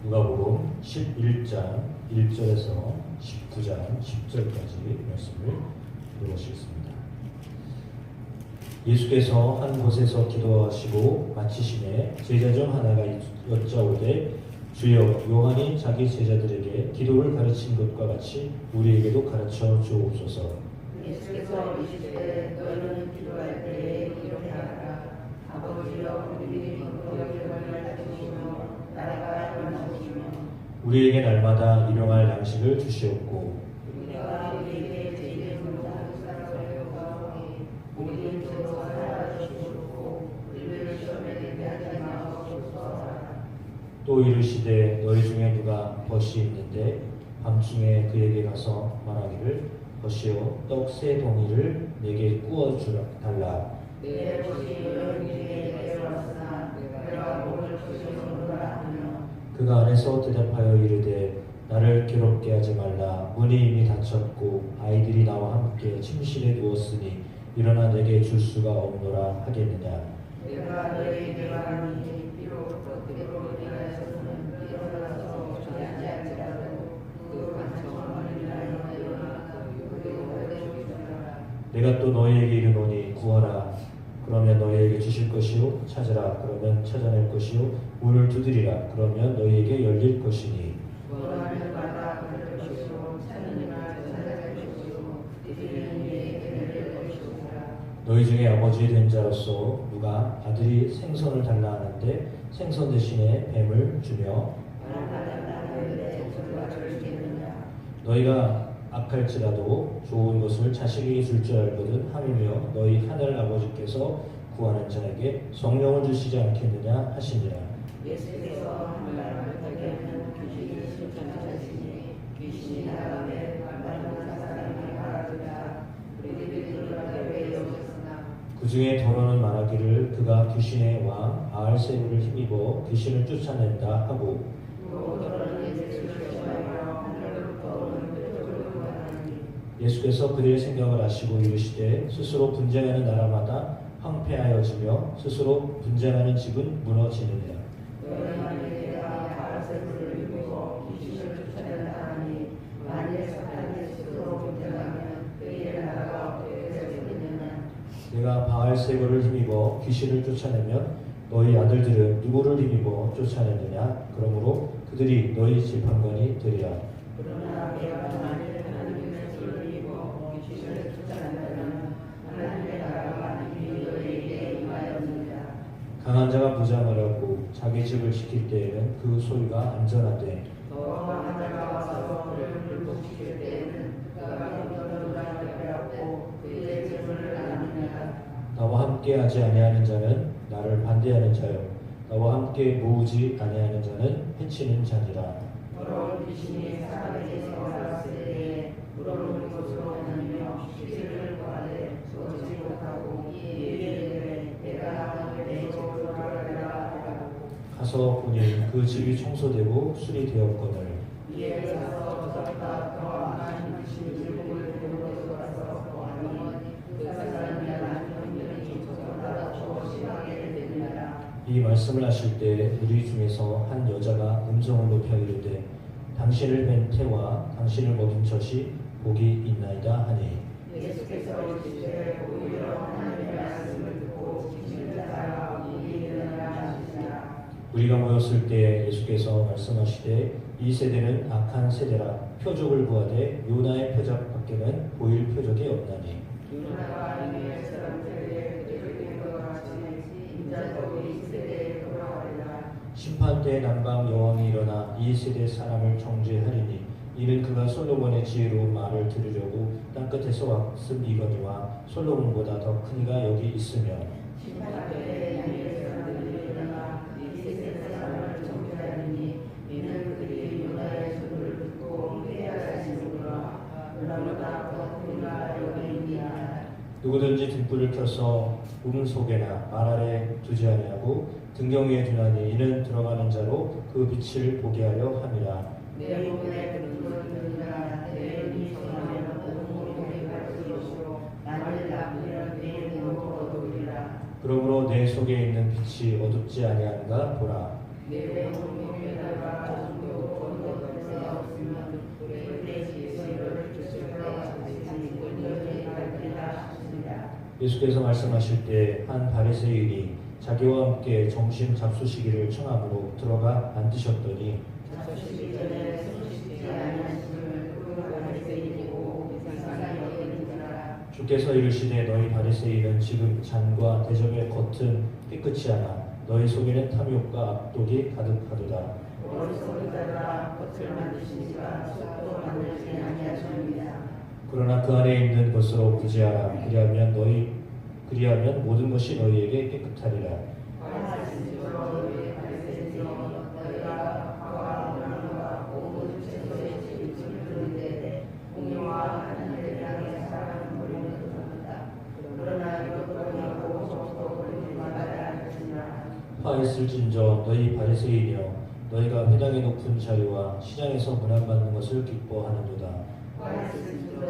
누가복음 11장 1절에서 19장 10절까지 말씀을 읽어보시겠습니다. 예수께서 한 곳에서 기도하시고 마치심에 제자 중 하나가 여짜오되 주여, 요한이 자기 제자들에게 기도를 가르친 것과 같이 우리에게도 가르쳐 주옵소서. 예수께서 이르시되 너희는 기도할 때에 이렇게 하라. 아버지여, 우리에게 영광을 주시며 나라가 임하시며 우리에게 날마다 일용할 양식을 주시옵고 우리가 우리에게 죄를 물어보는 사람을 구하오니 우리를 저로 하라 주시옵고 우리를 시험에 들게 하지 마옵소서. 또 이르시되 너희 중에 누가 벗이 있는데 밤중에 그에게 가서 말하기를 벗이요 떡 3덩이를 내게 구워 달라. 내 벗이 너희에게 내려왔으나 내가 먹을 것이 없노라 하며 그가 안에서 대답하여 이르되 나를 괴롭게 하지 말라. 문이 이미 닫혔고 아이들이 나와 함께 침실에 누웠으니 일어나 내게 줄 수가 없노라 하겠느냐. 내가 너희에게 말하니 비록 겉으로 일어나서는 일어나서 자지 않지라도 그 반성을 인하여 일어나 그리고 내주시라. 내가 또 너희에게 이르노니 구하라 그러면 너희에게 주실 것이요 찾으라 그러면 찾아낼 것이요 문을 두드리라 그러면 너희에게 열릴 것이니 구하는 마다 받을 것이요 찾는 이나 찾아낼 것이요 두드리는 이에게 열릴 것이라. 너희 중에 아버지 된 자로서 누가 아들이 생선을 달라 하는데 생선 대신에 뱀을 주며 너희가 악할지라도 좋은 것을 자식에게 줄 줄 알거든 함이며 너희 하늘 아버지께서 구하는 자에게 성령을 주시지 않겠느냐 하시니라. 예수께서 하늘나라를 가게 하는 귀신을 실천하시니 귀신이 나가매 만나는 사람이 말하리라. 우리들이 들어가게 왜 오셨으나 그 중에 더러는 말하기를 그가 귀신의 왕 바알세불을 힘입어 귀신을 쫓아낸다 하고 또 더러는 예수를 시험하여 하늘로부터 오는 표적을 구하나니 예수께서 그들의 생각을 아시고 이르시되 스스로 분쟁하는 나라마다 황폐하여지며 스스로 분쟁하는 집은 무너지느니라. 너희 만일 내가 바알세불을 입고 귀신을 쫓아낸다 하니 만일 사탄이 스스로 분쟁하면 그의 나라가 어떻게 되겠느냐. 내가 바알세불을 힘입어 귀신을 쫓아내면 너희 아들들은 누구를 힘입어 쫓아내느냐. 그러므로 그들이 너희 재판관이 되리라. 그러나 내가 만일 하나님의 손을 입어 귀신을 쫓아낸다면 하나님의 나라가 이미 너희에게 임하였느니라. 강한 자가 부장하려고 자기 집을 지킬 때에는 그 소유가 안전하되 너와 하나가 와서 그를 불복시킬 때에는 그가 너를 빼앗고 그의 재물을 나누느니라. 나와 함께 하지 아니하는 자는 나를 반대하는 자요 나와 함께 모으지 아니하는 자는 해치는 자니라. 더러운 귀신이 사람에게 걸어왔을 때에 물어오는 곳으로 다니며 귀신을 구하되 쫓지 못하고 이에게 내가 내 집으로 돌아가라 하고 가서 보니 그 집이 청소되고 수리되었거늘 이에 가서 저작가 더 악한 귀신이 일곱을 데리고 돌아서 보아니 그 사람이 남편들이 저보다 더 심하게 되느니라. 이 말씀을 하실 때 우리 중에서 한 여자가 음성을 높여 이르되 당신을 뵌 태와 당신을 먹인 젖이 복이 있나이다 하니 예수께서 이르시되 오히려 하나님의 말씀을 듣고 귀신을 따라 이에 일어나라 하시니라. 우리가 모였을 때 예수께서 말씀하시되 이 세대는 악한 세대라 표적을 구하되 요나의 표적 밖에는 보일 표적이 없나니 요나가 이스라엘 사람들에게 표적인 것 같이 인자도 이 세대에 돌아가리라. 심판 때 남방 여왕이 일어나 이 세대 사람을 정죄하리니 이는 그가 솔로몬의 지혜로운 말을 들으려고 땅끝에서 왔음이거니와 솔로몬보다 더 큰 이가 여기 있으며 심판 때에 이스라엘 사람들이 일어나 이 세대 사람을 정죄하리니 이는 그들이 요나의 소리를 듣고 회개하시는구나. 요나보다 더 큰 이가 여기 있느니라. 누구든지 등불을 켜서 문 속에나 말 아래 두지 아니하고 등경 위에 두나니 이는 들어가는 자로 그 빛을 보게 하려 함이라. 내 몸에 등불을 드느라 내 눈이 선하면 온몸이 밝을 것이요 만일 나쁘면 내 몸도 어두우리라. 그러므로 내 속에 있는 빛이 어둡지 아니한가 보라. 내 몸에다가 예수께서 말씀하실 때 한 바리새인이 자기와 함께 점심 잡수시기를 청함으로 들어가 앉으셨더니 잡수시기 전에 손 씻지 아니하심을 그 바리새인이 보고 이상히 여기는지라. 주께서 이르시되 너희 바리새인은 지금 잔과 대접의 겉은 깨끗이 하나 너희 속에는 탐욕과 악독이 가득하도다. 머릿속을 따라 겉을 만드시니까 속도 만들지 아니하십니다. 그러나 그 안에 있는 것으로 구제하라. 그리하면 모든 것이 너희에게 깨끗하리라. 말씀으로 너희 바리새인이여 너희가 화와 음란과 모든 채소의 질을 들은데 공의와 하나님을 향해 사랑하는 머리는 그렇다. 그러나 이것도 하고 저것도 버리지 말아야 할지니라. 화했을진저 너희 바리새인이여 너희가 회당의 높은 자리와 시장에서 문안받는 것을 기뻐하는도다. 말씀으로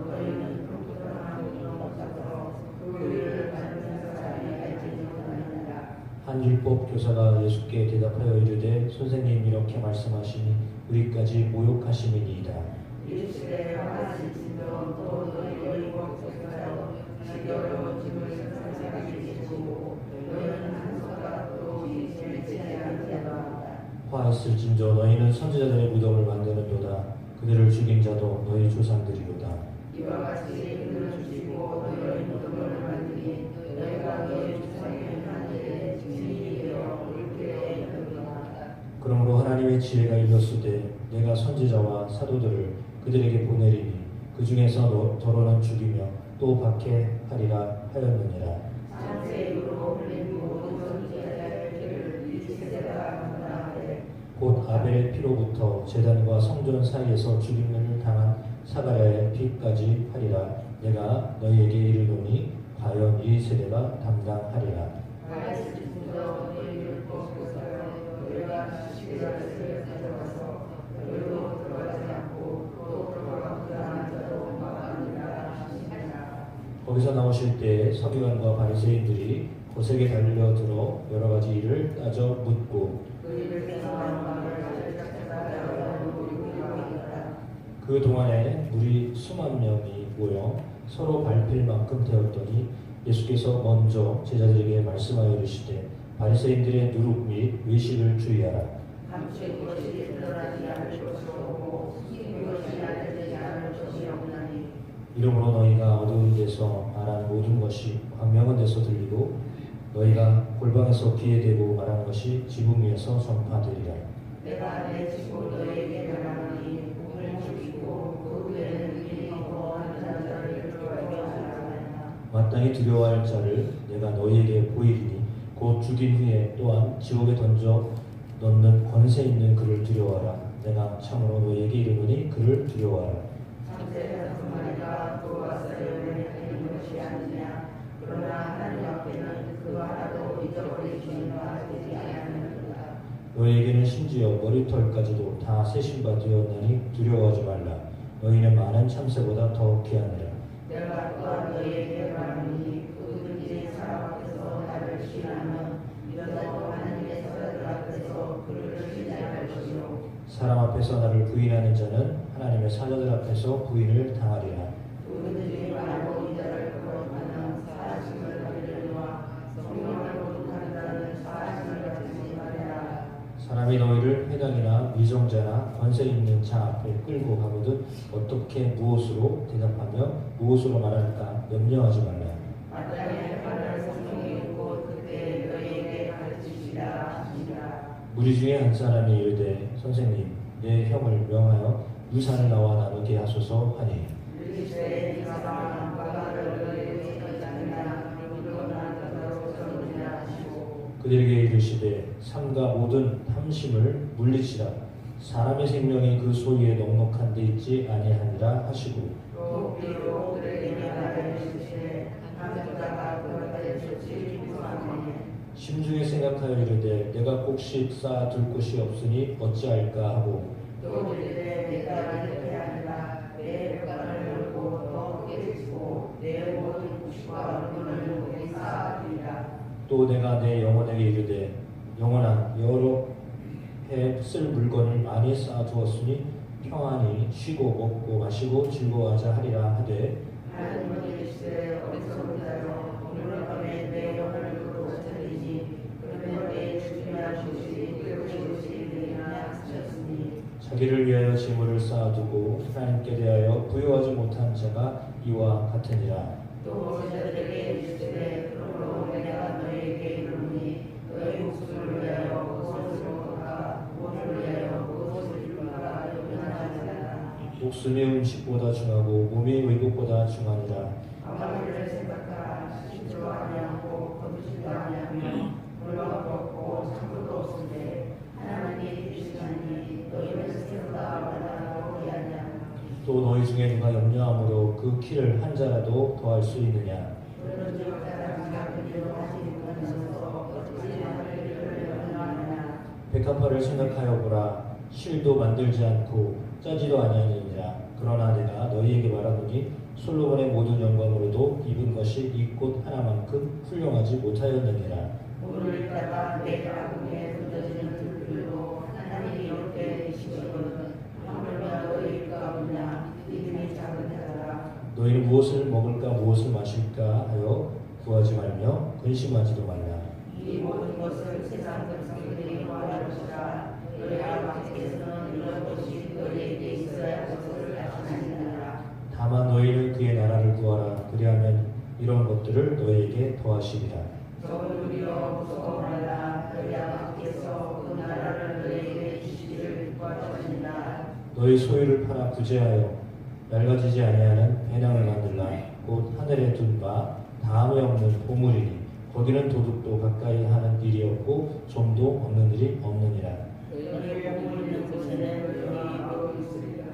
너희는 평등한 없어서 그 일을 받으면서 자기가 알지 못하느니라. 한 율법 교사가 예수께 대답하여 이르되 선생님 이렇게 말씀하시니 우리까지 모욕하심이니이다. 이르시되 화하실진저 또 너희 법조사여 지기 어려운 짐을 상상하게 계시고 너희는 한 손가락도 이 짐을 지지 않으리라. 화했을진저 너희는 선지자들의 무덤을 만드는도다. 그들을 죽인 자도 너희 조상들이로다. 이와 같이 그들을 주시고 너희 무덤을 만드니 너희가 너희 조상의 한 일에 증인이 되어 올 때에 이르리라. 그러므로 하나님의 지혜가 이르렀으되 내가 선지자와 사도들을 그들에게 보내리니 그 중에서 더러는 죽이며 또 박해하리라 하였느니라. 창세 이후로 흘린 모든 선지자의 피를 이 세대가 감당하되 곧 아벨의 피로부터 제단과 성전 사이에서 죽임을 당한 사가랴의 피까지 하리라. 내가 너희에게 이르노니 과연 이 세대가 담당하리라. 말씀으로 너희 율법 교사여 너희가 지식자들을 가져와서 너희도 들어가지 않고 또 들어가고 당한 자도 막으리라 하시니라. 거기서 나오실 때 서기관과 바리새인들이 고색에 달려들어 여러 가지 일을 따져 묻고 그 일을 행하는 바를 찾아가려고 요구하니라. 그 동안에 무리 수만 명이 모여 서로 밟힐 만큼 되었더니 예수께서 먼저 제자들에게 말씀하여 이르시되 바리새인들의 누룩 및 외식을 주의하라. 감추인 것이 드러나지 않을 것이 없고 숨긴 것이 알려지지 않을 것이 없나니. 이러므로 너희가 어두운 데서 말한 모든 것이 광명한 데서 들리고 너희가 골방에서 귀에 대고 말하는 것이 지붕 위에서 전파되리라. 내가 내 친구 너희에게 말하노니 몸을 죽이고 그 후에는 이미 거하는 자들을 두려워하라. 마땅히 두려워할 자를 내가 너희에게 보이리니 곧 죽인 후에 또한 지옥에 던져 넣는 권세 있는 그를 두려워하라. 내가 참으로 너희에게 이르노니 그를 두려워하라. 창세자 두 마리가 또 와서 열매를 하는 것이 아니냐. 그러나 하나님 앞에는 그 하나도 잊어버리시는 바 되지 아니하느니라. 너희에게는 심지어 머리털까지도 다 세신 바 되었나니 두려워하지 말라. 너희는 많은 참새보다 더 귀하니라. 내가 또한 너희에게 말하노니 누구든지 사람 앞에서 나를 시인하면 이러다도 하나님의 사람들 앞에서 그를 시인할 것이요. 사람 앞에서 나를 부인하는 자는 하나님의 사자들 앞에서 부인을 당하리라. 누구든지 말하고 이자를 거듭하는 사하심을 받으려니와 성령을 거듭하는 자는 사하심을 받지 말아라. 사람이 너희를 회당이나 위정자나 권세 있는 자 앞에 끌고 가거든 어떻게 무엇으로 대답하며 무엇으로 말할까 염려하지 말라. 마땅히 할 바를 성령이 오고 그때 너희에게 가르치시라 하시니라. 무리 중에 한 사람이 이르되 선생님 내 형을 명하여 유산을 나와 나누게 하소서 하니 이르시되 이 사람은 바다를 너희에게 떠나느냐 물건을 땅으로 쏘느냐 하시고 그들에게 이르시되 삼가 모든 탐심을 물리치라. 사람의 생명이 그 소유에 넉넉한 데 있지 아니하니라 하시고 또 비로 그들에게 말하시되 한 여자가 그것을 좋지 못하니 심중에 생각하여 이르되 내가 곡식 쌓아둘 곳이 없으니 어찌할까 하고 또 이르되 내가 이렇게 하리라. 내 벽간을 열고 더 깨지고 내 모든 곡식과 물건을 거기 쌓아두리라. 또 내가 내 영혼에게 이르되 영혼아 여러 해 쓸 물건을 많이 쌓아두었으니 평안히 쉬고 먹고 마시고 즐거워하자 하리라 하되 하나님은 이르시되 어리석은 자여 오늘 밤에 내 영혼을 그로 살리니 그러면 내 죽이나 주시 그리고 주시 되리라 하셨으니 자기를 위하여 재물을 쌓아두고 하나님께 대하여 부여하지 못한 자가 이와 같으니라. 또 제자들에게 이르시되 그러므로 내가 너희에게 이르노니 너희 목숨을 위하여 무엇을 먹을까 무엇을 위하여 무엇을 입을까 염려하지라. 목숨이 음식보다 중하고 몸이 의복보다 중하니라. 아마를 생각하라. 씻지도 아니하고 거두지도 아니하며 물과 먹고 창고도 없으되 하나님이 주시나니 너희는 생각보다 원하고 하냐. 또 너희 중에 누가 염려함으로 그 키를 한 자라도 더할 수 있느냐. 너희는 즉 가장 작은 일로 하시는 분이셔서 어찌 남을 일을 염려하느냐. 백합화를 생각하여 보라. 실도 만들지 않고 짜지도 아니하느니라. 그러나 내가 너희에게 말하노니 솔로몬의 모든 영광으로도 입은 것이 이 꽃 하나만큼 훌륭하지 못하였느니라. 오늘 있다가 내일 아궁에 던져지는 들들도 하나님이 이렇게 계시거든. 하물며 너희 가없냐 믿음이 작은 자라. 너희는 무엇을 먹을까 무엇을 마실까 하여 구하지 말며 근심하지도 말라. 이 모든 것을 세상 백성들이 구할 것이라. 너희 아버지께서는 이런 것이 너희에게 있어야 할 것을 아시느니라. 다만 너희는 그의 나라를 구하라. 그리하면 이런 것들을 너희에게 더하시리라. 적은 우리여 무서워 말라. 너희 아버지께서 그 나라를 너희에게 주시기를 기뻐하시니라. 너희 소유를 팔아 구제하여 낡아지지 아니하는 배낭을 만들라. 곧 하늘에 둔 바 다음에 없는 보물이니 거기는 도둑도 가까이 하는 일이 없고 좀도 없는 일이 없느니라. 너희 보물 있는 곳에는 너희 하고 있으리라.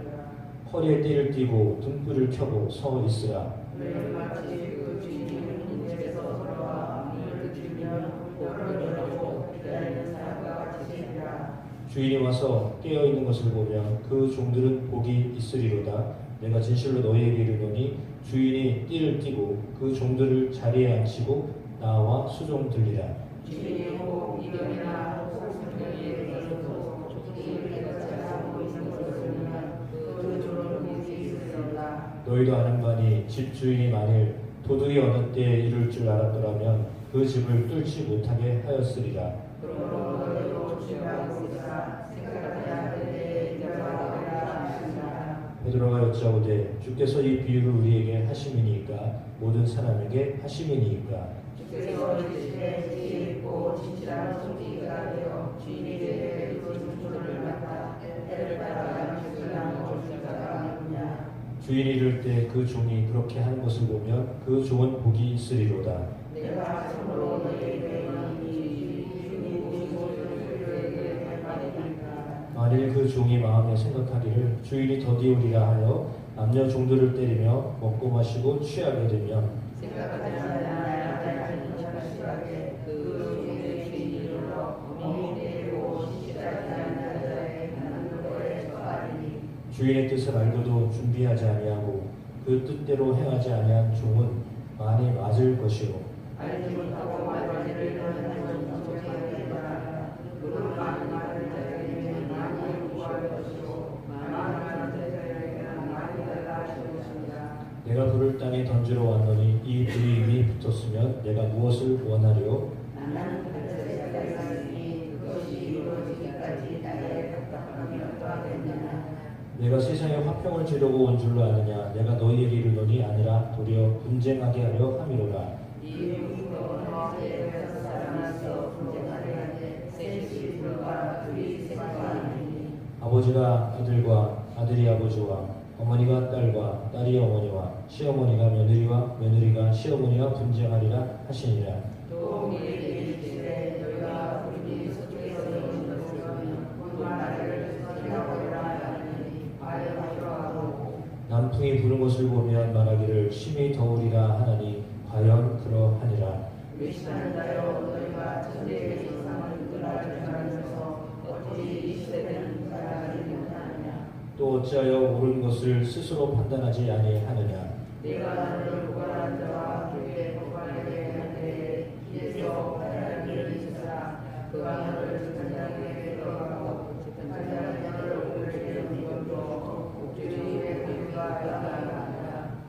허리에 띠를 띠고 등불을 켜고 서 있으라. 너희 마치 그 주인이 궁집에서 돌아와 문을 두드리면 문을 열고 기다리는 사람과 같으시리라. 주인이 와서 깨어 있는 것을 보면 그 종들은 복이 있으리로다. 내가 진실로 너희에게 이르노니 주인이 띠를 띠고 그 종들을 자리에 앉히고 나와 수종 들리라. 주인이 혹 이병이나 혹 성령이 들어서 족속이 같이 하고 있는 것을 보면 그 종은 복이 있으리로다. 너희도 아는 바니 집 주인이 만일 도둑이 어느 때에 이룰 줄 알았더라면 그 집을 뚫지 못하게 하였으리라. 그러므로 너희도 주의하고 있으라. 생각하지 않을 때에 인정하라 하시니라. 베드로가 여짜오되 주께서 이 비유를 우리에게 하심이니까 모든 사람에게 하심이니까. 주께서 이르시되 지혜 있고 진실한 손기가 되어 주인이 되게 그 종들을 맡아 때를 따라 양식을 나누어 주다가 아니냐. 주인이 이를 때 그 종이 그렇게 하는 것을 보면 그 종은 복이 있으리로다. 내가 참으로 너희에게 이르노니 주인이 보시고 그에게 할 말이니까. 만일 그 종이 마음에 생각하기를 주인이 더디오리라 하여 남녀 종들을 때리며 먹고 마시고 취하게 되면 생각하지 않아야 하는 자식에게 그 종의 주인이 일러 어미 때리고 시시하지 않는 자의 하는 거에 처하리니. 주인의 뜻을 알고도 준비하지 아니하고 그 뜻대로 행하지 아니한 종은 많이 맞을 것이요 알지 못하고 말하기를 하는 것은 정죄하게 하라. 그런 많은 말을 자에게는 많이 구할 것이고 많은 말을 자에게는 많이 달라 하실 것입니다. 내가 불을 땅에 던지러 왔노니 이 불이 이미 붙었으면 내가 무엇을 원하리요? 나는 그것을 생각하니 그것이 이루어지기까지 나의 답답함이 어떠하겠느냐. 내가 세상에 화평을 주려고 온 줄로 아느냐? 내가 너희에게 이르노니 아니라 도리어 분쟁하게 하려 함이로라. 이 무서운 세상에서 살아나서 분쟁하려 하되 셋이 불과 둘이 셋과 아니니. 아버지가 아들과 아들이 아버지와 어머니가 딸과 딸이 어머니와 시어머니가 며느리와 며느리가 시어머니와 분쟁하리라 하시니라. 또 우리에게 이르시되 너희가 우리 서쪽에서 오는 것을 보면 그 나라를 선택하고라 하니 과연 그러하고. 남풍이 부는 것을 보면 말하기를 심히 더우리라 하나니 과연 그러하니라. 외식하는 자여 너희가 천대의 조상을 끊어라 전하면서 어찌 이 시대는 살아가지 못하느냐. 또 어찌하여 옳은 것을 스스로 판단하지 아니하느냐. 내가 너를 구원한 자와 그에게 복하게 할 때에 길에서 화해할 길을 있으라. 그가 너를 전장에 들어가고 전장에 너를 오르게 되는 것도 주님의 그가 나가라.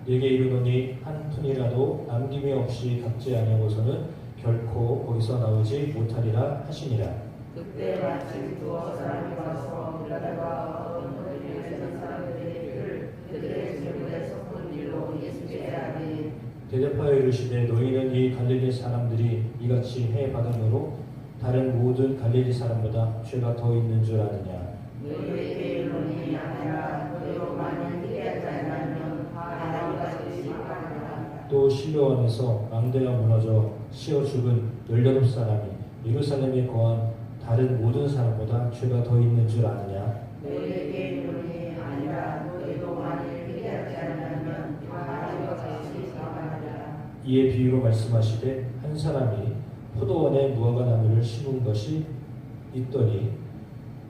네게 이르노니 한 푼이라도 남김이 없이 갚지 아니하고서는 결코 거기서 나오지 못하리라 하시니라. 그때 마침 두어 사람이 와서 들어다가 어떤 그들이 세상 사람들의 일을 그들의 질문에 섞은 일로 예수께 하니 대답하여 이르시되 너희는 이 갈릴리 사람들이 이같이 해 받음으로 다른 모든 갈릴리 사람보다 죄가 더 있는 줄 아느냐. 너희에게 이르노니 아니라 너희로 만일 회개하지 않으면 하나님같이 심판하리라. 또 실로암에서 망대가 무너져 씌어 죽은 18사람이 예루살렘에 거한 다른 모든 사람보다 죄가 더 있는 줄 아느냐. 너희에게 이르노니 아니라 너희로 만일 회개하지 않으면 하나님같이 심판하리라. 이에 비유로 말씀하시되 한 사람이 포도원에 무화과 나무를 심은 것이 있더니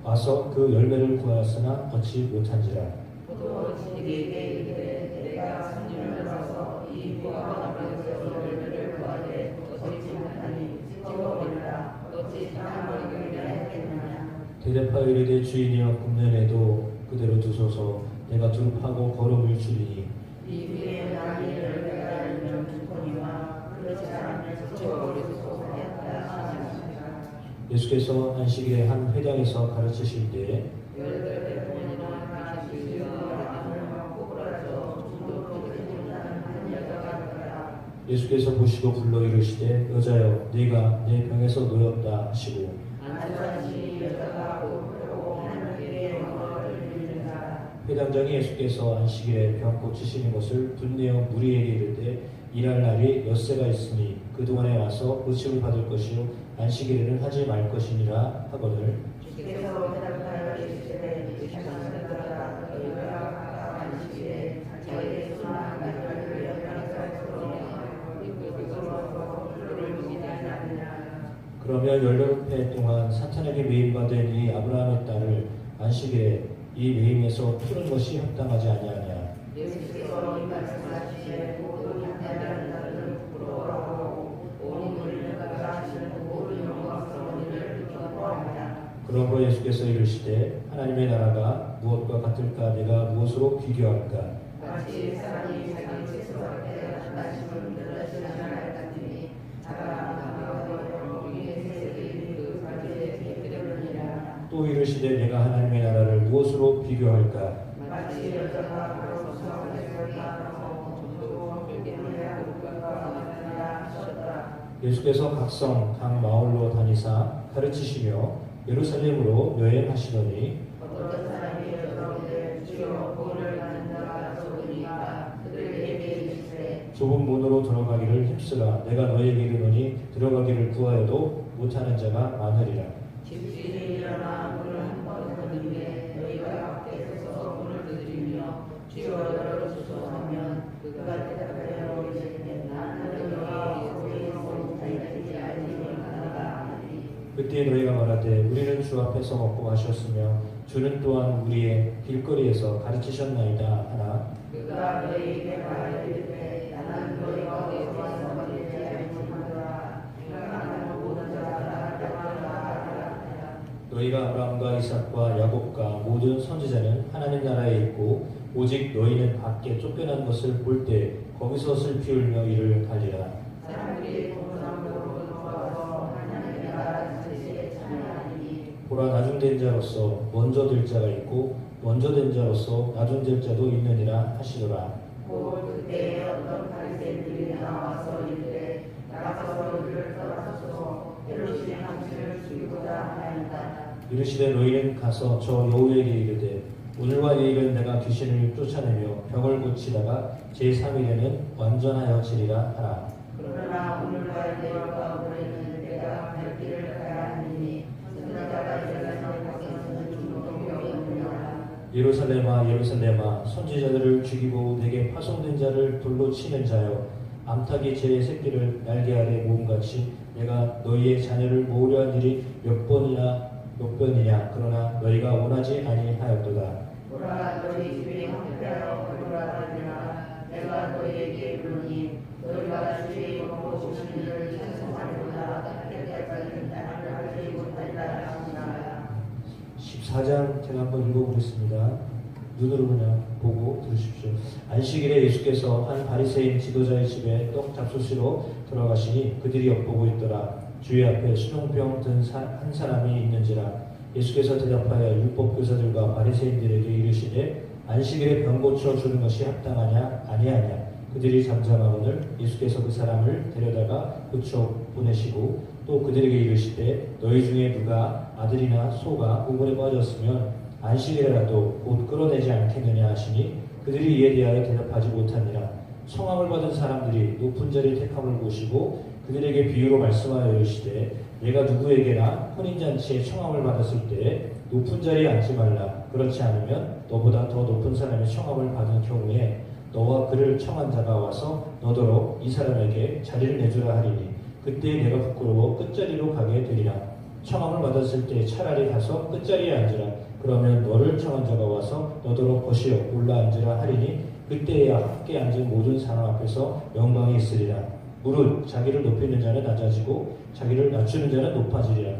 와서 그 열매를 구하였으나 얻지 못한지라. 또 진에게 이르되 내가 3년을 들어서 이 무화과나무에서 열매를 구하되 얻지 못하니 찍어버리라. 어찌 땅버리기를 하겠느냐. 대답하여 이르되 주인이여 금년에도 그대로 두소서. 내가 두릅하고 거름을 주리니. 이 후에 남이 열매가 달리면 죽거니와 그렇지 않으면 찍어버리소서 하였다 하시니라. 예수께서 안식일에 한 회당에서 가르치실 때에 열대 번이나 주여 아무나 꼬꾸라져 죽도 끊지 못하는 한 여자가 있더라. 예수께서 보시고 불러 이르시되 여자여 네가 내 병에서 놓였다 하시고 안전시 여자가 꼬꾸라고 하나님께 영광을 돌리는가. 회당장이 예수께서 안식일에 병 고치시는 것을 분내어 무리에게 이르되 일할 날이 엿새가 있으니 그동안에 와서 고침을 받을 것이요 안식일에는 하지 말 것이니라 하거늘. 주께서 대답하여 이르시되 이상하더라. 너희가 각각 안식일에 자기의 손한 가지를 연락할수록 이끌어서 그를 죽이지 않느냐. 그러면 18해 동안 사탄에게 매임받은 이 아브라함의 딸을 안식일에 이 매임에서 푸는 것이 합당하지 아니하냐. 예수께서 이 말씀하시되 모든 약한 자들은 부끄러워하고 온 우리는 그가 하시는 모든 영광스러운 일을 기뻐하느냐. 그러므로 예수께서 이르시되 하나님의 나라가 무엇과 같을까? 내가 무엇으로 비교할까? 마치 사람이 자기 채소할 때 말씀을 들으시지 않을 같으니 자가 우리의 세력이 그 가지에 비들으니라. 또 이르시되 내가 하나님의 나라를 무엇으로 비교할까? 마치 여자가 가로수서 해설이 알아서 돈도 물기를 물가가 나타나라 하셨다. 예수께서 각성 각 마을로 다니사 가르치시며 예루살렘으로 여행하시더니 어떤 사람이 여자오되 주여 본을 받는 자가 적으니까 그들에게 이르시되 좁은 문으로 들어가기를 힘쓰라. 내가 너에게 이르노니 들어가기를 구하여도 못하는 자가 많으리라. 집주인이 일어나 문을 한 번 닫는데 너희가 밖에 서서 문을 두드리며 주여 열어주소서 하면 그가 대답하여 이르시되 나는 너희가 거기서 자기들이 알지 못하노라 하니. 그때 너희가 말하되 우리는 주 앞에서 먹고 마셨으며 주는 또한 우리의 길거리에서 가르치셨나이다 하나. 그가 너희에게 말하기를 나는 너희가 어디서 왔는지 알지 못하노라. 행하는 모든 자가 나를 너희가 아브라함과 이삭과 야곱과 모든 선지자는 하나님 나라에 있고 오직 너희는 밖에 쫓겨난 것을 볼 때 거기서 슬피 울며 이를 갈리라. 사람들이 동상으로 들어와서 하나님의 나라 뜻에 참여하니. 보라 나중된 자로서 먼저 될 자가 있고 먼저 된 자로서 나중될 자도 있느니라 하시노라. 곧 그때에 어떤 바리새인들이 나와서 이르되 나가서 이를 떠나소서 헤롯이 당신을 죽이고자 하나이다. 이르시되 너희는 가서 저 여우에게 이르되 오늘과 내일은 내가 귀신을 쫓아내며 병을 고치다가 제3일에는 완전하여지리라 하라. 그러나 오늘과 내일과 올해는 내가 갈 길을 가야 하니 선지자가 일어나서 밖에서는 중동이 없느니라. 예루살렘아 예루살렘아 선지자들을 죽이고 내게 파송된 자를 돌로 치는 자여 암탉이 제 새끼를 날개 아래 모음같이 내가 너희의 자녀를 모으려 한 일이 몇 번이냐 그러나 너희가 원하지 아니하였도다. 보라 너희 집이 황폐하여 거룩하리라. 내가 너희에게 이르노니 너희가 주의 먹고 오시는 일을 찬송하리로다. 그때까지 나를 알지 못하리라 하시나라. 14장 제가 한번 읽어보겠습니다. 눈으로 그냥 보고 들으십시오. 안식일에 예수께서 한 바리새인 지도자의 집에 떡 잡수시러 들어가시니 그들이 엿보고 있더라. 주의 앞에 수종병 든 한 사람이 있는지라. 예수께서 대답하여 율법 교사들과 바리새인들에게 이르시되 안식일에 병 고쳐 주는 것이 합당하냐 아니하냐. 그들이 잠잠하거늘 예수께서 그 사람을 데려다가 고쳐 보내시고 또 그들에게 이르시되 너희 중에 누가 아들이나 소가 우물에 빠졌으면 안식일에라도 곧 끌어내지 않겠느냐 하시니 그들이 이에 대하여 대답하지 못하니라. 청함을 받은 사람들이 높은 자리를 택함을 보시고 그들에게 비유로 말씀하여 이르시되 내가 누구에게나 혼인잔치에 청함을 받았을 때 높은 자리에 앉지 말라. 그렇지 않으면 너보다 더 높은 사람의 청함을 받은 경우에 너와 그를 청한 자가 와서 너더러 이 사람에게 자리를 내주라 하리니 그때 내가 부끄러워 끝자리로 가게 되리라. 청함을 받았을 때 차라리 가서 끝자리에 앉으라. 그러면 너를 청한 자가 와서 너더러 거시어 올라 앉으라 하리니 그때야 함께 앉은 모든 사람 앞에서 영광이 있으리라. 무릇 자기를 높이는 자는 낮아지고 자기를 낮추는 자는 높아지리라.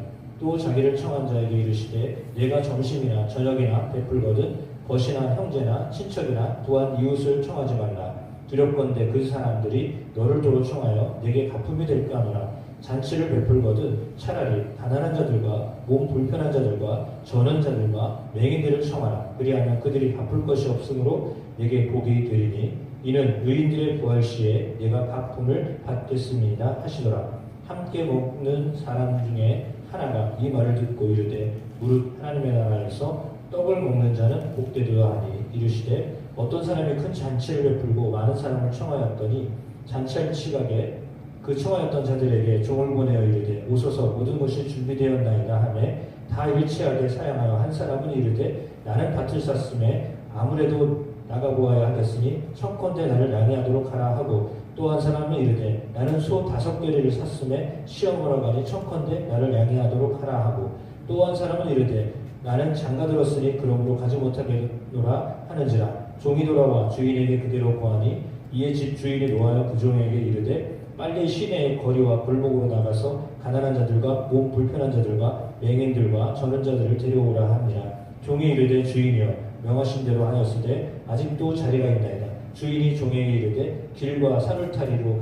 또 자기를 청한 자에게 이르시되 내가 점심이나 저녁이나 베풀거든 벗이나 형제나 친척이나 또한 이웃을 청하지 말라. 두렵건대 그 사람들이 너를 도로 청하여 내게 가품이 될까 하노라. 잔치를 베풀거든 차라리 가난한 자들과 몸 불편한 자들과 저는 자들과 맹인들을 청하라. 그리하면 그들이 갚을 것이 없으므로 내게 복이 되리니 이는 의인들의 부활 시에 내가 가품을 받겠습니다 하시더라. 함께 먹는 사람 중에 하나가 이 말을 듣고 이르되 무릇 하나님의 나라에서 떡을 먹는 자는 복되되어 하니 이르시되 어떤 사람이 큰 잔치를 베풀고 많은 사람을 청하였더니 잔치할 시각에 그 청하였던 자들에게 종을 보내어 이르되 오소서 모든 것이 준비되었나이다 하매 다 일치하게 사양하여 한 사람은 이르되 나는 밭을 샀음에 아무래도 나가보아야 하겠으니 청컨대 나를 양해하도록 하라 하고 또 한 사람은 이르되 나는 소 5개를 샀음에 시험을 하가니 청컨대 나를 양해하도록 하라 하고 또 한 사람은 이르되 나는 장가 들었으니 그러므로 가지 못하겠노라 하는지라. 종이 돌아와 주인에게 그대로 고하니 이에 집 주인이 노하여 그 종에게 이르되 빨리 시내의 거리와 골목으로 나가서 가난한 자들과 몸 불편한 자들과 맹인들과 저는 자들을 데려오라 합니다. 종이 이르되 주인이여 명하신 대로 하였으되 아직도 자리가 있나이다. 주인이 종에게 이르되 길과 사울타리로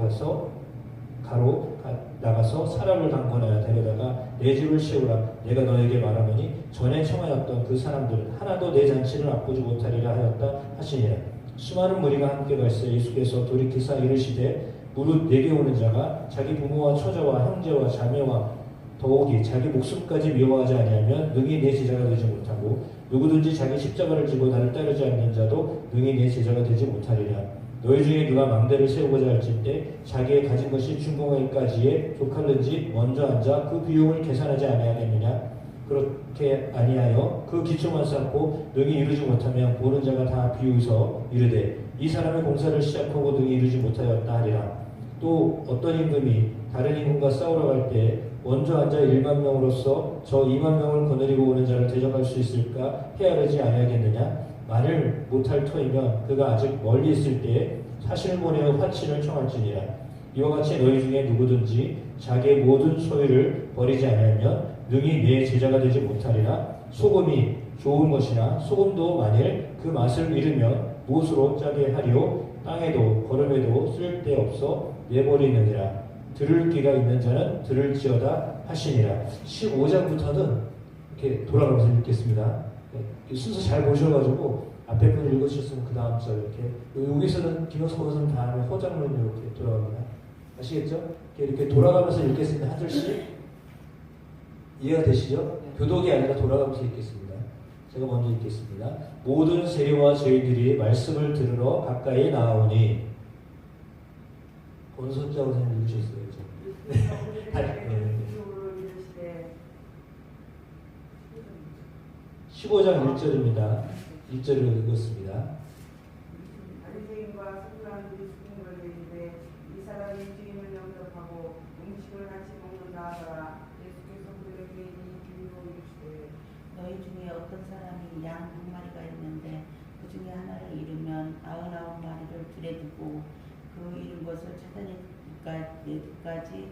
나가서 사람을 강권하여 데려다가 내 집을 세우라. 내가 너에게 말하노니 전에 청하였던 그 사람들은 하나도 내 잔치를 앞보지 못하리라 하였다 하시니라. 수많은 무리가 함께 갈새 예수께서 돌이키사 이르시되 무릇 내게 오는 자가 자기 부모와 처자와 형제와 자매와 더욱이 자기 목숨까지 미워하지 아니하면 능히 내 제자가 되지 못하고 누구든지 자기 십자가를 지고 나를 따르지 않는 자도 능히 내 제자가 되지 못하리라. 너희 중에 누가 망대를 세우고자 할지 때 자기의 가진 것이 중공에까지에 족할는지 먼저 앉아 그 비용을 계산하지 아니하겠느냐. 그렇게 아니하여 그 기초만 쌓고 능히 이루지 못하면 보는 자가 다 비웃어 이르되 이 사람의 공사를 시작하고 능히 이루지 못하였다 하리라. 또 어떤 임금이 다른 임금과 싸우러 갈 때 먼저 앉아 1만 명으로서 저 2만 명을 거느리고 오는 자를 대적할 수 있을까 헤아리지 아니하겠느냐. 만일 못할 터이면 그가 아직 멀리 있을 때에 사신을 보내어 화친을 청할지니라. 이와 같이 너희 중에 누구든지 자기의 모든 소유를 버리지 않으면 능히 내 제자가 되지 못하리라. 소금이 좋은 것이나 소금도 만일 그 맛을 잃으면 무엇으로 짜게 하리요. 땅에도 거름에도 쓸데없어 내버리느니라. 들을 귀가 있는 자는 들을지어다 하시니라. 15장부터는 이렇게 돌아가면서 읽겠습니다. 순서 잘 보셔가지고 앞에 분 읽으셨으면 그 다음 절 이렇게 여기서는 김영석 박사님 다음에 호장론 이렇게 돌아갑니다. 아시겠죠? 이렇게 돌아가면서 읽겠습니다. 한 절씩 이해가 되시죠? 교독이 아니라 돌아가면서 읽겠습니다. 제가 먼저 읽겠습니다. 모든 세리와 저희들이 말씀을 들으러 가까이 나아오니 권선자고 선생님 읽으셨어요. 네. 15장 1절입니다. 1절을 읽었습니다. 바리새인과 서기관들이 죽은 걸 보이는데 이 사람이 주님을 영접하고 음식을 같이 먹는다 하더라. 예수께서 그들에게 이 비유로 이르시되 너희 중에 어떤 사람이 양 100마리가 있는데 그 중에 하나를 잃으면 99마리를 들에 두고 그 잃은 것을 찾아내기까지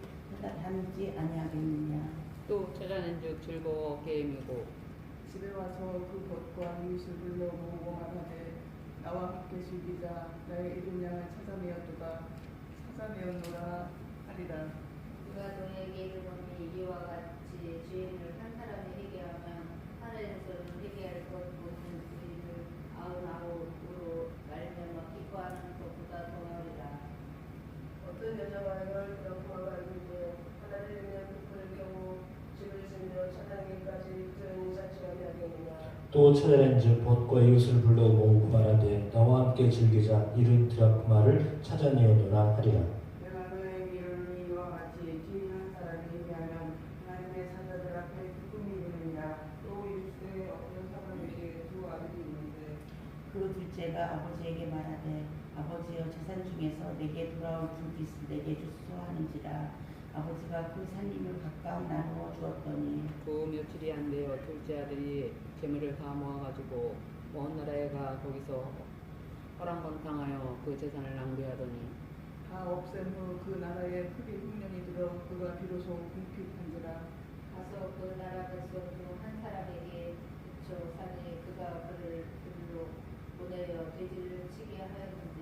아니하겠느냐. 또 찾아낸즉 즐거워 게임이고 집에 와서 그 벗과 이웃을 불러 모으고 말하되 나와 함께 즐기자. 나의 잃은 양을 찾아내었노라 하리라. 누가 너에게 이르노니 이와 같이 죄인을 한 사람이 회개하면 하늘에서는 회개할 것 없는 죄인을 99으로 말미암아 기뻐하는 것보다 더하리라. 어떤 여자가 열두 부하가 있는데 하나를 잃으면 그를 겨우 집을 지으며 찾아내기까지 그는 자취가 되겠느냐. 또 찾아낸즉 벗과 이웃을 불러 모으고 말하되 나와 함께 즐기자. 잃은 드라크마를 찾아내었노라 하리라. 내가 너에게 이르노니 이와 같이 죄인 한 사람이 회개하면 하나님의 사자들 앞에 기쁨이 되느니라. 또 이웃에 어떤 사람에게 두 아들이 있는데 그 둘째가 아버지에게 말하되 아버지여 재산 중에서 내게 돌아올 둘깃을 내게 주소서 하는지라. 아버지가 그 산림을 각각 나누어 주었더니 그 며칠이 안 되어 둘째 아들이 재물을 다 모아가지고 먼 나라에 가 거기서 허랑방탕하여 그 재산을 낭비하더니 다 없앤 후 그 나라에 크게 흉년이 들어 그가 비로소 궁핍한지라. 가서 그 나라 백성 중 한 사람에게 그쳐 사니 그가 그를 들로 보내어 돼지를 치게 하였는데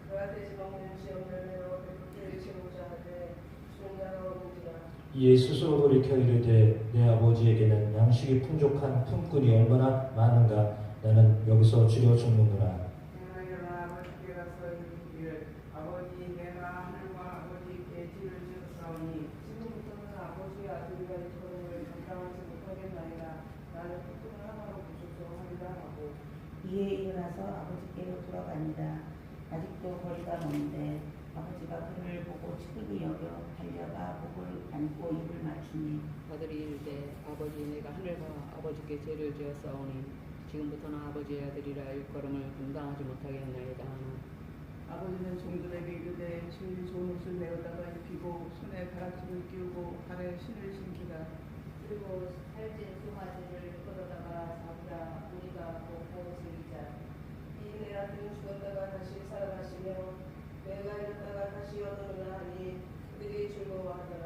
그가 돼지 먹는 지역 열매로 배고프게 채우자 하되 주인자가 오는지라. 이에 스스로 돌이켜 이르되 내 아버지에게는 양식이 풍족한 품꾼이 얼마나 많은가. 나는 여기서 죽여 죽는구나. 내가 일어나 아버지께 가서 이르기를 아버지 내가 하늘과 아버지께 집을 지었사오니 지금부터는 아버지의 아들이가 이 소름을 감당하지 못하겠나이다. 나는 품꾼을 하나로 부수소 하리라 하고 이에 일어나서 아버지께로 돌아가니라. 아직도 거리가 먼데 아버지가 그를 보고 측은히 여겨 달려가 목을 안고 입을 맞추니 아들이 이르되 아버지 내가 하늘과 아버지께 죄를 지었사오니 지금부터는 아버지의 아들이라 일걸음을 감당하지 못하겠나이다 하나 아버지는 종들에게 이르되 제일 좋은 옷을 내어다가 입히고 손에 가락지를 끼우고 발에 신을 신기라. 그리고 살찐 송아지를 끌어다가 잡으라. 우리가 먹고 즐기자. 이 내 아들은 죽었다가 다시 살아나시며 내가 잃었다가 다시 얻으리라 하니 그들이 즐거워하더라.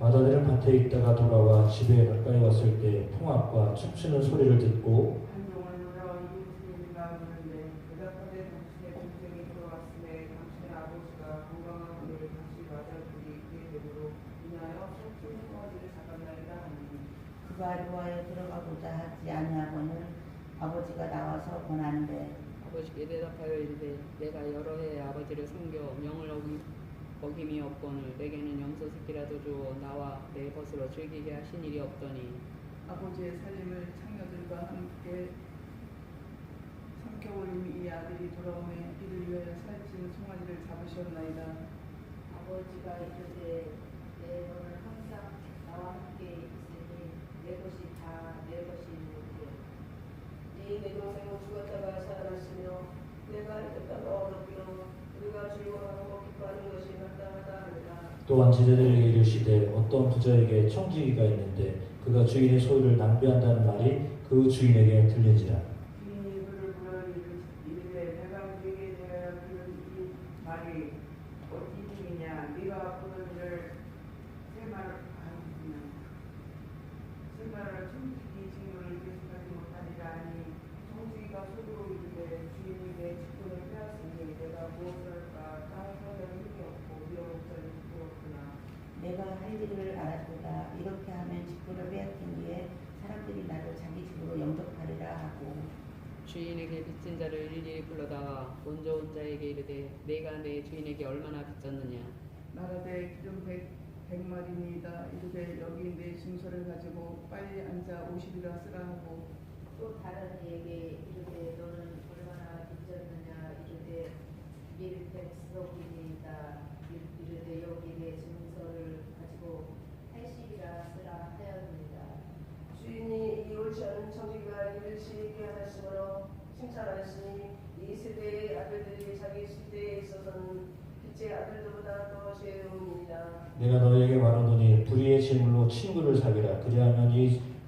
맏아들은 밭에 있다가 돌아와 집에 가까이 왔을 때 풍악과 춤추는 소리를 듣고 한 용을 물어 이웃에게가 오는데 대답하되 당신의 동생이 돌아왔으에 당신의 아버지가 건강한 그를 다시 맞아주리. 그의 덕으로 인하여 살찐 송아지를 잡았나이다 하니 그가 루아에 들어가고자 하지 아니하거늘 아버지가 나와서 권하는데 아버지께 대답하여 이르되 내가 여러 해 아버지를 섬겨 명을 어김이 없거늘 내게는 염소 새끼라도 주어 나와 내 벗으로 즐기게 하신 일이 없더니 아버지의 살림을 창녀들과 함께 삼켜올린 이 아들이 돌아오매 이를 위하여 살찐 송아지를 잡으셨나이다. 아버지가 이르되 너는 항상 나와 함께 있으니 내 것이 다 내 것이 못해. 이 내 동생은 죽었다가 살아나시며 내가 잃었다가 얻었기로 우리가 즐거워하고 기뻐하는 것이 마땅하다 하니라. 또한 제자들에게 이르시되 어떤 부자에게 청지기가 있는데 그가 주인의 소유를 낭비한다는 말이 그 주인에게 들린지라. 주인이 그를 불러 이르되 내가 네게 대하여 들은 이 말이 어찌 중이냐. 네가 보는 일을 세마를 청지기 직무를 계속하지 못하리라 하니 청지기가 속으로 이르되 주인이 내 직분을 빼앗으니 내가 무엇을 할까. 땅 사냥이 힘이 없고 위험없자니 부끄럽구나. 내가 할 일을 알았도다. 이렇게 하면 직분을 빼앗긴 뒤에 사람들이 나를 자기 집으로 영접하리라 하고 주인에게 빚진 자를 일일이 불러다가 먼저 온 자에게 이르되 내가 내 주인에게 얼마나 빚졌느냐 말하되 기름 100마리니이다. 이르되 여기 내 증서를 가지고 빨리 앉아 50이라 쓰라 하고 또 다른 이에게 이르되 너는 얼마나 빚졌느냐. 이르되 100석이니이다. 이르되 여기 내 증서를 가지고 80이라 쓰라 하였느니라. 주인이 이 옳지 않은 청지기가 이를 시게 하였으므로 칭찬하였으니 이 세대의 아들들이 자기 시대에 있어서는 빛의 아들들보다 더 죄로움이니라. 내가 너에게 말하노니 불의의 재물로 친구를 사귀라. 그리하면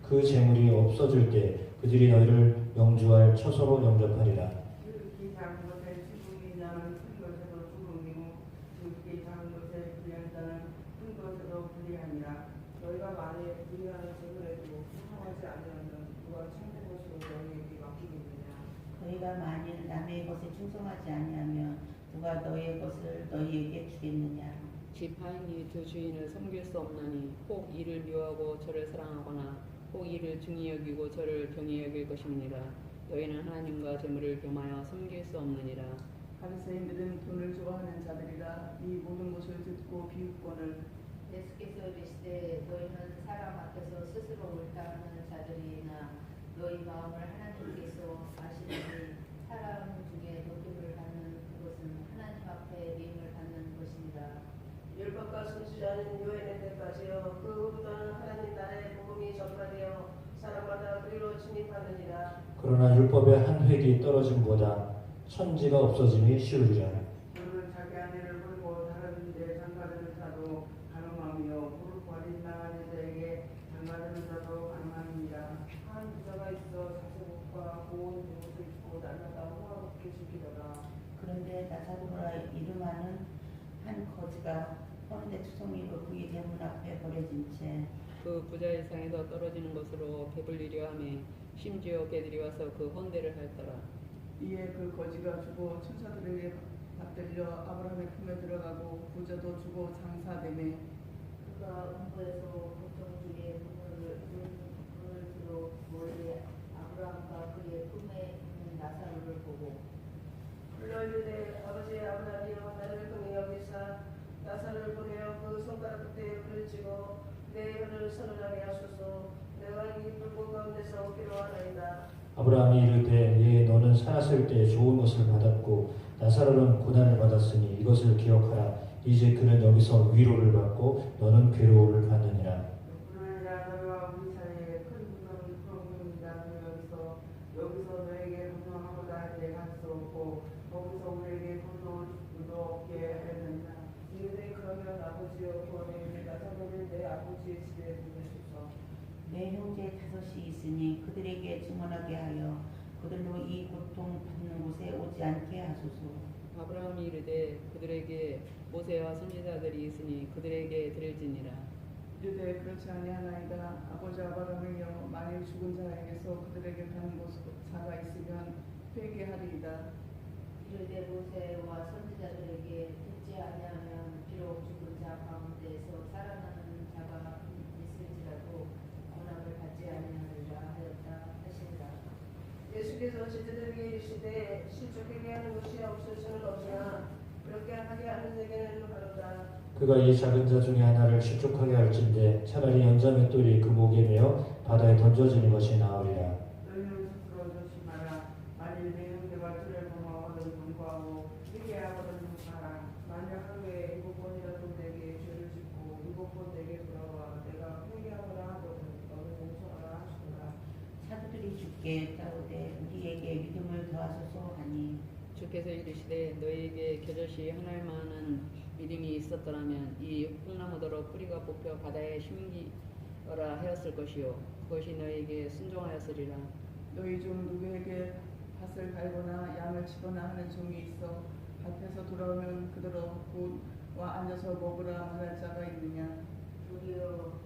그 재물이 없어질 때 그들이 너희를 영주할 처소로 영접하리라. 지극히 작은 것에 지극히 나는 큰 것에도 죽음이고 지극히 작은 것에 불리한 자는 큰 것에도 불리하니라. 너희가 만일 불리하는 재물에도 행하지 아니하면 누가 너희가 창조 것으로 너희에게 맡기겠느냐. 너희가 만일 남의 것에 충성하지 아니하면 누가 너희의 것을 너희에게 주겠느냐. 집 하인이 두 주인을 섬길 수 없나니 혹 이를 미워하고 저를 사랑하거나 혹 이를 중히 여기고 저를 경히 여길 것임이니라. 너희는 하나님과 재물을 겸하여 섬길 수 없느니라. 바리새인들은 돈을 좋아하는 자들이라 이 모든 것을 듣고 비웃거늘 예수께서 이르시되 너희는 사람 앞에서 스스로 옳다 하는 자들이나 너희 마음을 하나님께서 아시느니 사람 중에 높임을 받는 그것은 하나님 앞에 미움을 받는 것이니라. 율법과 선지자는 요한의 때까지요 그 후부터는 하나님 나라의 복음이 전파되어 사람마다 그리로 진입하느니라. 그러나 율법의 한 획이 떨어짐보다 천지가 없어짐이 쉬우리라. 너는 자기 아내를 버리고 다른 데 장가드는 자도 가늠하며 무릎 버린 나가는 자에게 장가드는 자도 가늠하느니라. 한 부자가 있어 자식과 고운 옷을 입고 날마다 호화롭게 즐기더라. 그런데 나사로라 이름하는 한 거지가 허는데 투성이로 그의 대문 앞에 버려진 채 그 부자의 상에서 떨어지는 것으로 배불리려 하며 심지어 개들이 와서 그 헌대를 하였더라. 이에 그 거지가 죽어 천사들에게 받들려 아브라함의 품에 들어가고 부자도 죽어 장사되매 그가 음부에서 보통 중에 문을 들어 멀리 아브라함과 그의 품에 있는 나사로를 보고 불러 이르되 아버지 아브라함이여 나를 긍휼히 여기사 나사로를 보내어 그 손가락 끝에 불을 쥐고 내 혀를 서늘하게 하소서. 내가 이 불꽃 가운데서 얻기로 하나이다. 아브라함이 이르되 예 너는 살았을 때 좋은 것을 받았고 나사로는 고난을 받았으니 이것을 기억하라. 이제 그는 여기서 위로를 받고 너는 괴로움을 받느니라. 그러나 너희와 우리 사이에 큰 분노를 풀어보는다. 여기서 너에게 분노하고자 내가 할 수 없고 거기서 우리에게 분노도 없게 하였느니라. 이르되 그러면 아버지여 구원에 나사로를 내 아버지의 집에 보내소서. 내 형제 다섯이 있으니 그들에게 증언하게 하여 그들로 이 고통 받는 곳에 오지 않게 하소서. 아브라함이 이르되 그들에게 모세와 선지자들이 있으니 그들에게 들을지니라. 이르되 그렇지 아니하나이다. 아버지 아브라함이여 만일 죽은 자에게서 그들에게 가는 자가 있으면 회개하리이다. 이르되 모세와 선지자들에게 듣지 아니하면 비록 죽은 자 가운데서 살아나는 자가 있을지라도 고난을 받지 아니하리라 하였다 하시니라. 예수께서 제자들에게 이르시되 실족하게 하는 것이 없을 수는 없으나 그렇게 하게 하는 자에게는 바로다. 그가 이 작은 자 중에 하나를 실족하게 할진대 차라리 연자맷돌이 그 목에 매어 바다에 던져지는 것이 나으리라. 너희는 스스로 조심하라. 만일 내 형제가 주를 범하거든 경고하고 회개하거든 용서하라. 만약 하루에 7번이라도 내게 죄를 짓고 7번 내게 돌아와 내가 회개하거나 하거든 너는 용서하라 하시노라. 사도들이 주께 따르되 우리에게 믿음을 더하소서 하니 주께서 이르시되 너희에게 겨자씨 하나만한 믿음이 있었더라면 이 뽕나무더러 뿌리가 뽑혀 바다에 심기어라 하였을 것이요 그것이 너희에게 순종하였으리라. 너희 중 누구에게 밭을 갈거나 양을 치거나 하는 종이 있어 밭에서 돌아오면 그대로 곧 와 앉아서 먹으라 말할 자가 있느냐. 우리여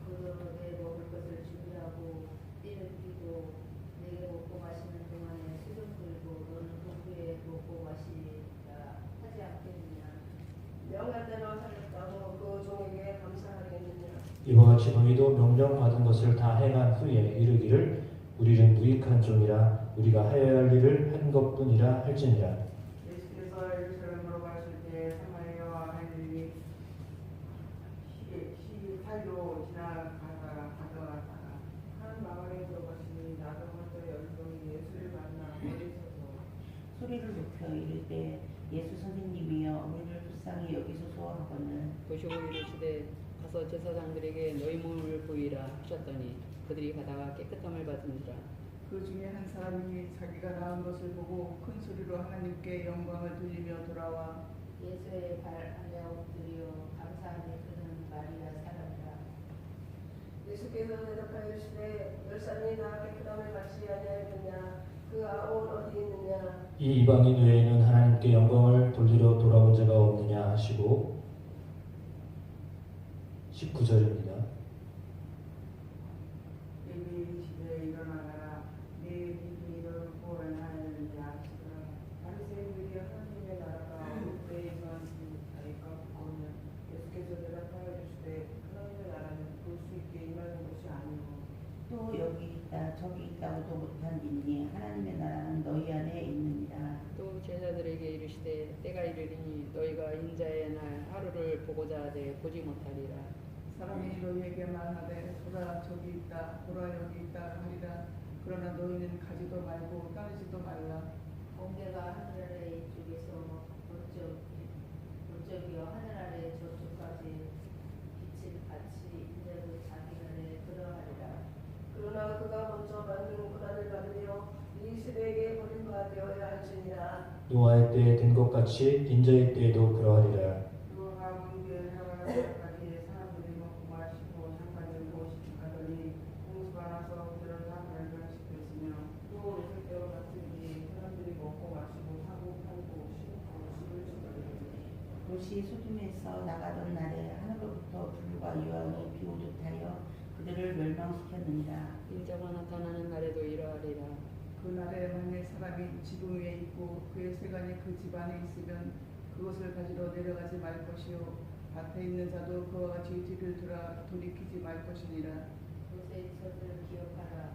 그들에게 먹을 것을 준비하고 띠를 띠고 내게 먹고 마시는 동안에 술을 끌고 너는 동부에 먹고 마시라 하지 않겠느냐. 명한 대로 하겠다고 그 종에게 감사하겠느냐. 이와 같이 너희도 명령받은 것을 다 행한 후에 이르기를 우리는 무익한 종이라 우리가 하여야 할 일을 한 것뿐이라 할지니라. 예수께서 예루살렘으로 가실 때 사마리아와 갈릴리 시사로 지나가다가 한 마을에 들어가시니 나도 먼저 열동이 예수를 만나 거기 서서 소리를 높여 이르되 예수 선생님이여 우리를 불쌍히 여기소서 하거늘 보시고 이르시되 가서 제사장들에게 너희 몸을 보이라 하셨더니 그들이 가다가 깨끗함을 받으니라. 그 중에 한 사람이 자기가 나은 것을 보고 큰 소리로 하나님께 영광을 돌리며 돌아와 예수의 발 아래 엎드려 감사하니 그는 마리아 사람이라. 예수께서 대답하여 이르시되 열사람이 나 깨끗함을 받지 아니하였느냐. 그 아온 어디 있느냐. 이 이방인 외에는 하나님께 영광을 돌리러 돌아온 자가 없느냐 하시고 19절입니다. 예비 시대에 일어나 못한 일이니 하나님의 나라는 너희 안에 있느니라. 또 제자들에게 이르시되 때가 이르리니 너희가 인자의 날 하루를 보고자 하되 보지 못하리라. 사람이 너희에게 말하되 보라 저기 있다 보라 여기 있다 하리라. 그러나 너희는 가지도 말고 따르지도 말라. 번개가 하늘 아래 이쪽에서 저쪽이여 하늘 아래 저쪽까지 빛을 같이 인자도 자기 날에 그러하리라. 그러나 그가 먼저 만든 고난을 받으며 이 세대에게 버림받아 되어야 할지니라. 노아의 때에 된 것 같이 인자의 때에도 그러하리라. 누가 문제를 해가까지 사람들이 먹고 마시고 잠깐 곳이 가더니 홍수가 나서 그들은 다 멸망시켰으며 또 있을 때와 같으니 사람들이 먹고 마시고 사고 팔고 심고 집을 짓더니 롯이 소돔에서 나가던 날에 하늘로부터 불과 유황이 비 오듯 하여 그들을 멸망시켰느니라. 인자가 나타나는 날에도 이러하리라. 그날에 만일 사람이 지붕 위에 있고 그의 세간이 그 집 안에 있으면 그것을 가지러 내려가지 말 것이요 밭에 있는 자도 그와 같이 뒤를 돌이키지 말 것이니라. 롯의 처지를 기억하라.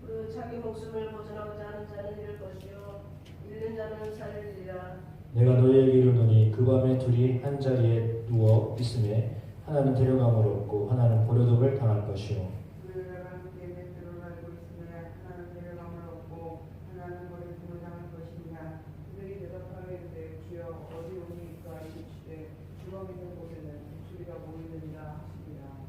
그 자기 목숨을 보존하고자 하는 자는 잃을 것이요 잃는 자는 살리리라. 내가 너희에게 이르노니 그 밤에 둘이 한 자리에 누워 있음에 하나는 데려감을 얻고 하나는 버려둠을 당할 것이요 그들과 함께 맷들을 알고 있으며 하나는 데려감을 얻고 하나는 버림을 당할 것이니라. 그들이 대답하여 이르되 주여 어디 오니까 이르시되 주가 있는 곳에는 목소리가 보이느니라 하시니라.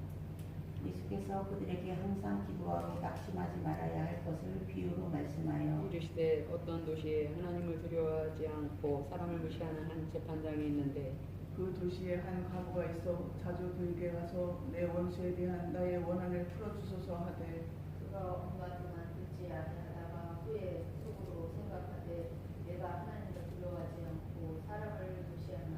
예수께서 그들에게 항상 기도하고 낙심하지 말아야 할 것을 비유로 말씀하여 이르시되 어떤 도시에 하나님을 두려워하지 않고 사람을 무시하는 한 재판장이 있는데 그 도시에 한 과부가 있어 자주 그에게 가서 내 원수에 대한 나의 원한을 풀어주소서 하되 그가 온갖만 듣지 아니하다가 후에 속으로 생각하되 내가 하나님을 두려워하지 않고 사람을 무시하나.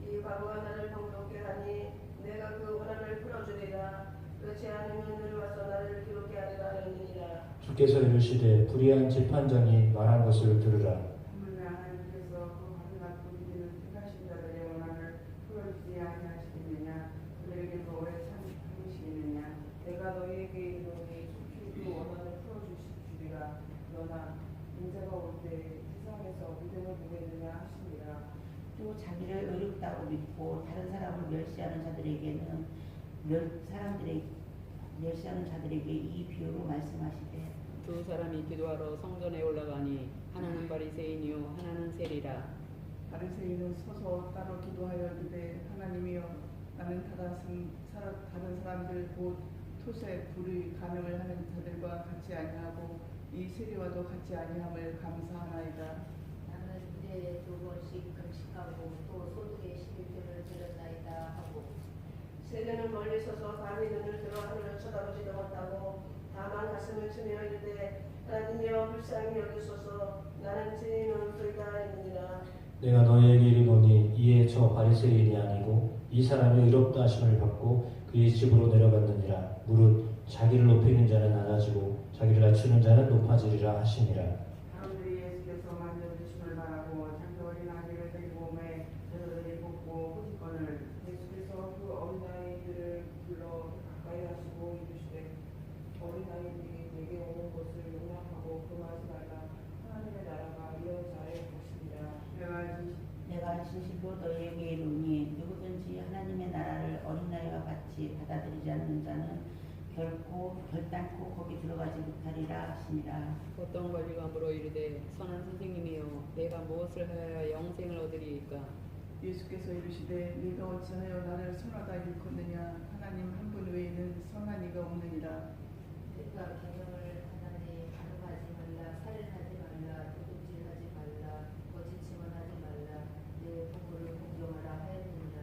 이 과부가 나를 번거롭게 하니 내가 그 원한을 풀어주리라. 그렇지 않으면 내려와서 나를 기록게 하리라 하느니라. 주께서 이르시되 불의한 재판장이 말한 것을 들으라. 하물며 하나님께서 그 가증한 부리는 택하신 자들의 원한을 풀어주지 아니하시겠느냐. 그들에게서 오래 참으시겠느냐. 내가 너희에게 이르노니 속히 그 원한을 풀어주시리라. 그러나 인자가 올 때 세상에서 믿음을 보겠느냐 하시니라. 또 자기를 의롭다고 믿고 다른 사람을 멸시하는 자들에게 이 비유로 말씀하시되 두 사람이 기도하러 성전에 올라가니 하나는 바리새인이요 하나는 세리라. 바리새인은 서서 따로 기도하여 이르되 하나님이여 나는 다른 사람들 곧 토세 불의 간음을 하는 자들과 같이 아니하고 이 세리와도 같이 아니함을 감사하나이다. 나는 일에 2번씩 금식하고 또 소득의 11조를 드렸나이다 하고. 세대는 멀리 서서 감히 눈을 들어 하늘을 쳐다보지도 못하고 다만 가슴을 치며 이르되 하나님이여 불쌍히 여기소서 나는 죄인 원수이다 했느니라. 내가 너희에게 이르노니 이에 저 바리새인이 아니고 이 사람이 의롭다 하심을 받고 그의 집으로 내려갔느니라. 무릇 자기를 높이는 자는 낮아지고 자기를 낮추는 자는 높아지리라 하시니라. 사람들이 예수께서 만져주심을 바라고 장기 어린 아기를 데리고 오매 제자들이 뽑고 후지건을 예수께서 그 어린아이들을 불러 가까이 하시고 이르시되 어린아이들이 내게 오는 것을 용납하고 금하지 말라. 하나님의 나라가 이런 자의 것이니라. 내가 진실로 너희에게 이르노니 누구든지 하나님의 나라를 어린아이와 같이 받아들이지 않는 자는 결단코 거기 들어가지 못하리라 하시니라. 어떤 관리가 물어 이르되 선한 선생님이여 내가 무엇을 하여야 영생을 얻으리이까. 예수께서 이르시되 네가 어찌하여 나를 선하다 일컫느냐. 하나님 한 분 외에는 선한 이가 없느니라. 내가 계명을 하나니 간음하지 말라, 살인하지 말라, 도둑질하지 말라, 거짓 증언하지 말라, 내 부모를 공경하라 하였느니라.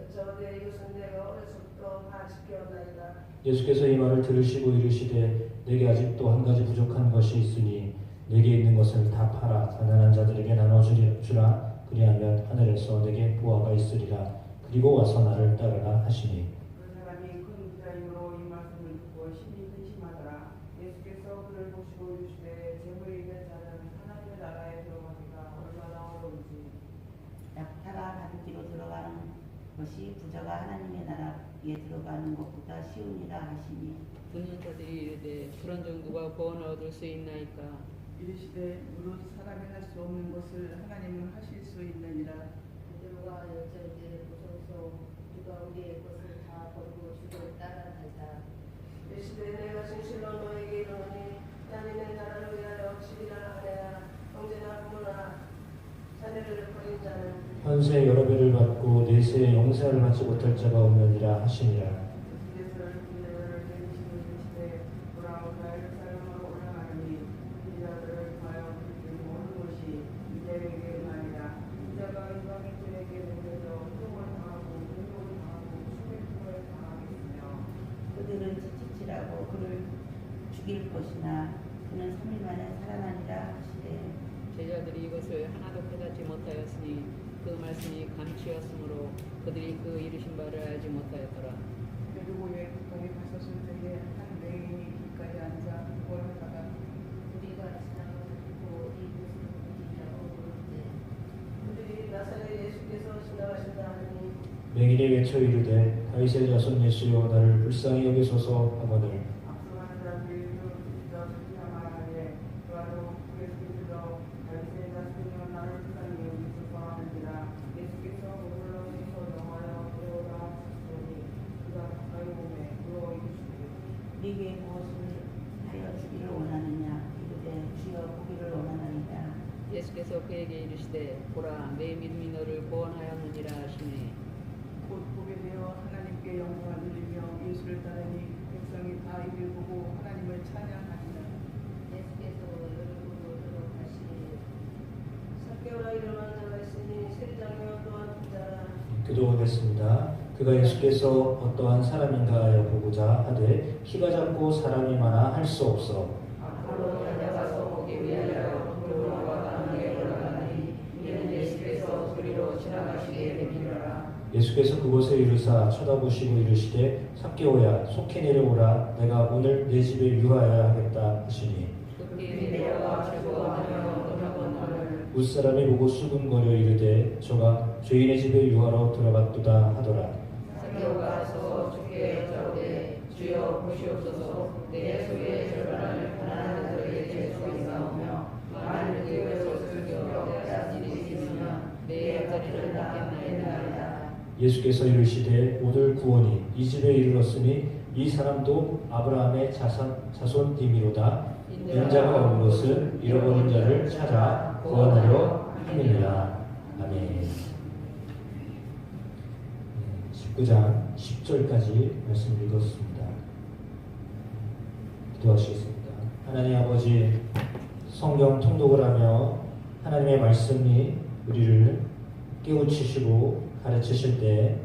어쩌 내 이웃은 내가 어려서부터 다 지켜온나이다. 예수께서 이 말을 들으시고 이르시되 내게 아직도 한 가지 부족한 것이 있으니 내게 있는 것을 다 팔아 가난한 자들에게 나눠주라. 그리하면 하늘에서 내게 보화가 있으리라. 그리고 와서 나를 따르라 하시니. 그 사람이 큰 기자임으로 이 말씀을 듣고 심히 근심하더라. 예수께서 그를 보시고 이르시되 재물이 있는 자는 하나님의 나라에 들어가기가 얼마나 어려운지. 낙타가 바둑기로 들어가는 것이 부자가 하나님의 나라에 들어가는 것보다 쉬우니라 하시니. 듣는 자들이 이르되 그런 중 누가 구원을 얻을 수 있나이까. 이르시되 무릇 사람이 할 수 없는 것을 하나님은 하실 수 있느니라. 베드로가 여자에게 무서워서 누가 우리의 것을 다 버리고 주를 따라나이다. 이르시되 내가 진실로 너에게 이르노니 자네는 나를 위하여 집이나 아내나 형제나 부모나 자네를 버린 자는 현세 여러 배를 받고 내세에 용서를 받지 못할 자가 없느니라 하시니라. 예수께서 그들을 내리시고 이르시되 돌아오라 예루살렘으로 올라가니 이자들을 통하여 그들이 모든 것이 이자에게 말이라. 이자가 이방인들에게 내려져 흉을 당하고 능욕을 당하고 수백흉을 당하겠으며 그들은 찌찌질하고 그를 죽일 것이나 그는 3일 만에 살아나니라 하시되 제자들이 이것을 하나도 깨닫지 못하였으니 그 말씀이 감추었으므로 그들이 그 이르신 바를 알지 못하였더라. 베드로의 가까이 가셨을 때에 한 맹인이 길가에 앉아 구걸하다가 우리가 지나가서 듣고 이 무슨 일이냐고 물었대. 그들이 나사렛 예수께서 지나가신다 하니 맹인이 외쳐 이르되 다윗의 자손 예수여 나를 불쌍히 여기소서 하거늘 악성하는 자들이 저 주시나 말하되 그와도 예수께서 다윗의 자손이여 나를 불쌍히 여기소서 하느니라. 예수께서 그들로 오셔서 영하여 들어오라 하시더니 그가 가까이 오매 물어 이르시되 네게 무엇을 하여 주기를 원하느냐. 이르되 주여 보기를 원하나이다. 예수께서 그에게 이르시되 보라 내 믿음이 너를 구원하였느니라 하시니 곧 보게 되어 하나님께 영광을 돌리며 예수를 따르니 백성이 다 이를 보고 하나님을 찬양하니라. 예수께서 여러분으로 들어가시니 삭개오라 일어난 자가 있으니 세리장이여 또한 부자라. 교도하겠습니다. 그가 예수께서 어떠한 사람인가 하여 보고자 하되 키가 작고 사람이 많아 할 수 없어 앞으로 달려가서 보기 위하여 두루마와 강에 올라가니 이는 예수께서 그리로 지나가시게 되밀어라. 예수께서 그곳에 이르사 쳐다보시고 이르시되 삭개오야 속히 내려오라 내가 오늘 내 집에 유하여야 하겠다 하시니 급히 내려가 즐거워하며 떠나건너를 웃사람이 보고 수군거려 이르되 저가 죄인의 집에 유하러 들어갔도다 하더라. 삭개오가 가서 주께 여짜오되 주여 보시옵소서 내 소유의 절반을 가난한 자들에게 줄 수 있사오며 만일 교회에서 즐겨 빼앗은 일이 있으면 내 옆자리를 낫겠나이다. 예수께서 이르시되 오늘 구원이 이 집에 이르렀으니 이 사람도 아브라함의 자손이미로다. 인자가 온 것은 잃어버린 자를 찾아 구원하려 함이니라. 아멘. 19장 10절까지 말씀 읽었습니다. 기도하시겠습니다. 하나님 아버지, 성경 통독을 하며 하나님의 말씀이 우리를 깨우치시고 가르치실 때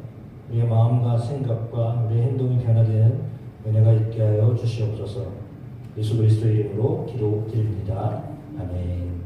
우리의 마음과 생각과 우리의 행동이 변화되는 은혜가 있게 하여 주시옵소서. 예수 그리스도의 이름으로 기도드립니다. 아멘.